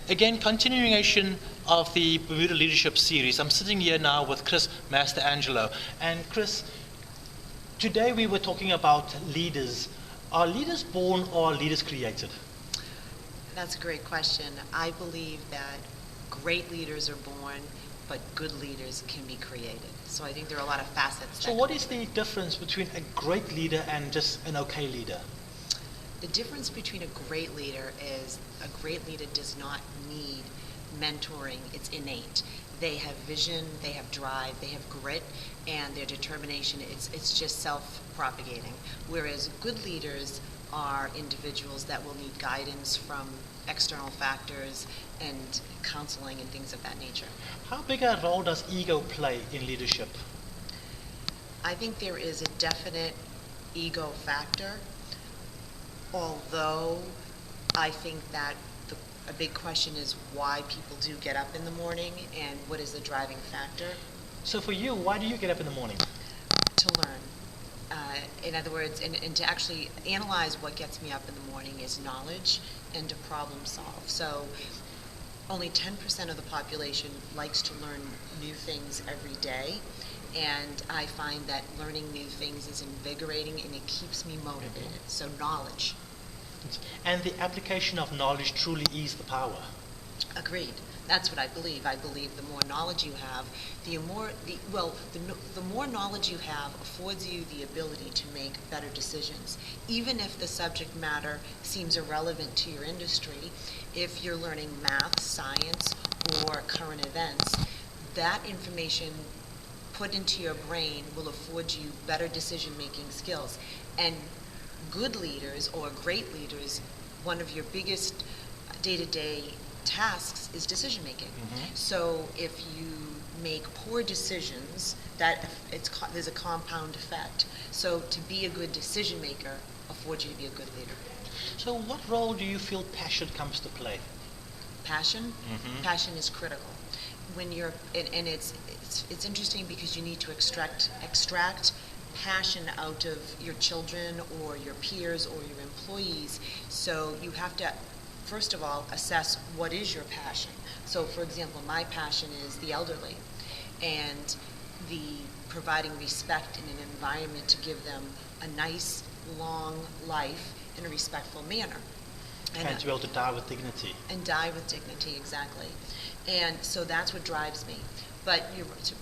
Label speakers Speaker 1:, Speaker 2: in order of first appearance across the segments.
Speaker 1: Again, continuation of the Bermuda Leadership Series. I'm sitting here now with Kris Masterangelo. And Kris, today we were talking about leaders. Are leaders born or are leaders created?
Speaker 2: That's a great question. I believe that great leaders are born, but good leaders can be created. So I think there are a lot of facets.
Speaker 1: So what is the difference between a great leader and just an okay leader?
Speaker 2: The difference between a great leader is a great leader does not need mentoring. It's innate. They have vision, they have drive, they have grit, and their determination, it's just self-propagating. Whereas good leaders are individuals that will need guidance from external factors and counseling and things of that nature.
Speaker 1: How big a role does ego play in leadership?
Speaker 2: I think there is a definite ego factor, although I think that a big question is why people do get up in the morning and what is the driving factor.
Speaker 1: So for you, why do you get up in the morning?
Speaker 2: To learn. In other words, and to actually analyze what gets me up in the morning is knowledge and to problem solve. So only 10% of the population likes to learn new things every day. And I find that learning new things is invigorating and it keeps me motivated. So knowledge.
Speaker 1: And the application of knowledge truly is the power.
Speaker 2: Agreed. That's what I believe. I believe the more knowledge you have, the more knowledge you have affords you the ability to make better decisions. Even if the subject matter seems irrelevant to your industry, if you're learning math, science, or current events, that information put into your brain will afford you better decision-making skills. And good leaders or great leaders, one of your biggest day-to-day tasks is decision making. Mm-hmm. So if you make poor decisions, there's a compound effect. So to be a good decision maker affords you to be a good leader.
Speaker 1: So what role do you feel passion comes to play?
Speaker 2: Passion?
Speaker 1: Mm-hmm.
Speaker 2: Passion is critical. When you're and it's interesting because you need to extract passion out of your children or your peers or your employees. So you have to, first of all, assess what is your passion. So, for example, my passion is the elderly and the providing respect in an environment to give them a nice, long life in a respectful manner.
Speaker 1: And to be able to die with dignity.
Speaker 2: And die with dignity, exactly. And so that's what drives me. But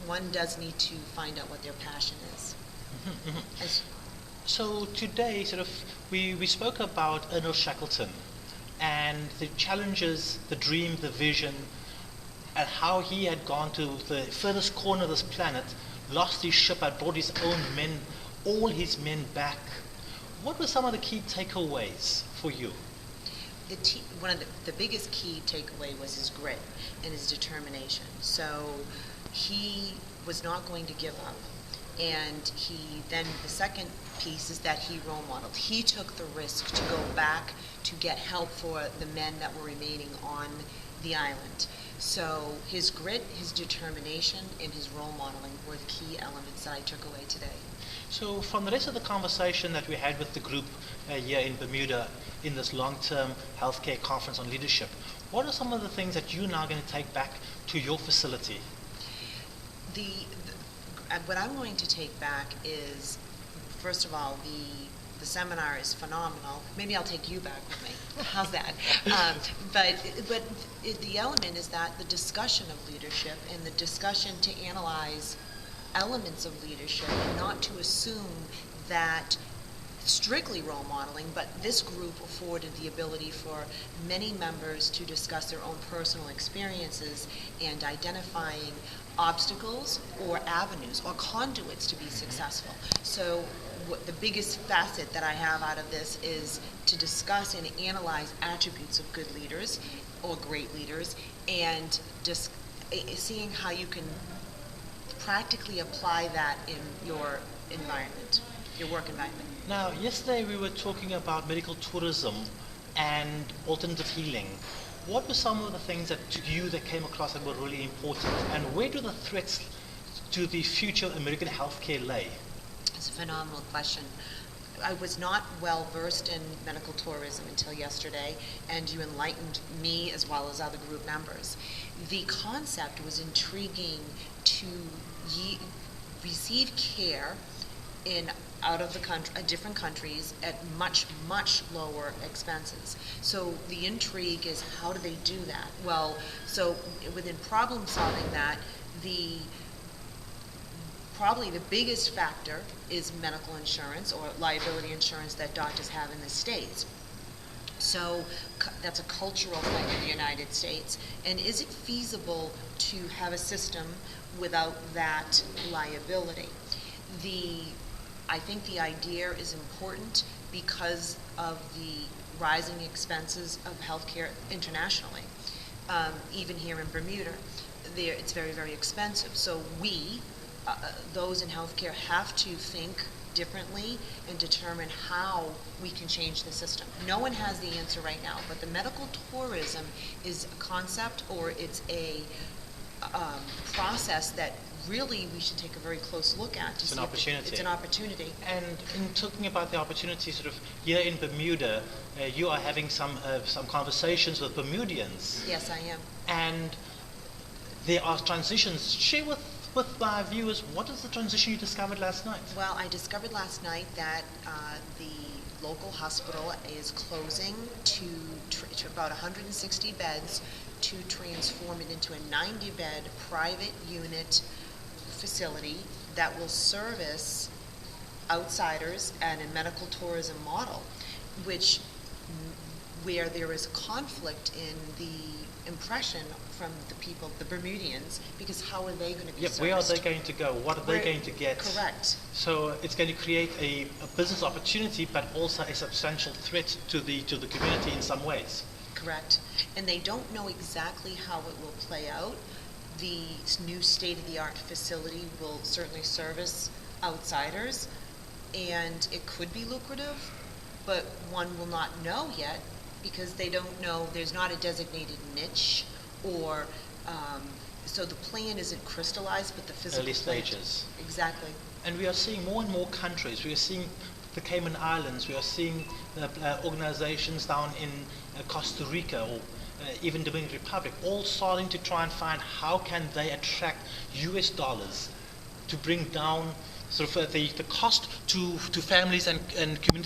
Speaker 2: one does need to find out what their passion is.
Speaker 1: Mm-hmm. So today, we spoke about Ernest Shackleton and the challenges, the dream, the vision, and how he had gone to the furthest corner of this planet, lost his ship, had brought his own men, all his men back. What were some of the key takeaways for you?
Speaker 2: One of the biggest key takeaway was his grit and his determination. So he was not going to give up. And the second piece is that he role modeled. He took the risk to go back to get help for the men that were remaining on the island. So his grit, his determination, and his role modeling were the key elements that I took away today.
Speaker 1: So from the rest of the conversation that we had with the group here in Bermuda in this long-term healthcare conference on leadership, what are some of the things that you're now going to take back to your facility?
Speaker 2: What I'm going to take back is, first of all, the seminar is phenomenal. Maybe I'll take you back with me. How's that? But the element is that the discussion of leadership and the discussion to analyze elements of leadership and not to assume that strictly role modeling, but this group afforded the ability for many members to discuss their own personal experiences and identifying obstacles or avenues or conduits to be successful. So the biggest facet that I have out of this is to discuss and analyze attributes of good leaders or great leaders and just seeing how you can practically apply that in your environment, your work environment.
Speaker 1: Now, yesterday we were talking about medical tourism and alternative healing. What were some of the things that to you that came across that were really important, and where do the threats to the future of American healthcare lay?
Speaker 2: It's a phenomenal question. I was not well versed in medical tourism until yesterday, and you enlightened me as well as other group members. The concept was intriguing to receive care in out of the country, different countries at much, much lower expenses. So the intrigue is, how do they do that? Well, so within problem solving that, probably the biggest factor is medical insurance or liability insurance that doctors have in the States. So that's a cultural thing in the United States. And is it feasible to have a system without that liability? I think the idea is important because of the rising expenses of healthcare internationally. Even here in Bermuda, it's very, very expensive. So those in healthcare, have to think differently and determine how we can change the system. No one has the answer right now, but the medical tourism is a concept, or it's a process that really we should take a very close look at.
Speaker 1: It's an opportunity.
Speaker 2: It's an opportunity.
Speaker 1: And in talking about the opportunity, sort of here in Bermuda, you are having some conversations with Bermudians.
Speaker 2: Yes, I am.
Speaker 1: And there are transitions. Share with my viewers, what is the transition you discovered last night?
Speaker 2: Well, I discovered last night that the local hospital is closing to about 160 beds to transform it into a 90-bed private unit facility that will service outsiders and a medical tourism model, where there is a conflict in the impression from the people, the Bermudians, because how are they going to be serviced?
Speaker 1: Where are they going to go? What are they going to get?
Speaker 2: Correct.
Speaker 1: So it's going to create a business opportunity, but also a substantial threat to the community in some ways.
Speaker 2: Correct. And they don't know exactly how it will play out. The new state-of-the-art facility will certainly service outsiders, and it could be lucrative, but one will not know yet because they don't know, there's not a designated niche, or so the plan isn't crystallized, but the physical
Speaker 1: early stages.
Speaker 2: Exactly.
Speaker 1: And we are seeing more and more countries. We are seeing the Cayman Islands. We are seeing organizations down in Costa Rica, or even Dominican Republic, all starting to try and find how can they attract US dollars to bring down sort of the cost to families and communities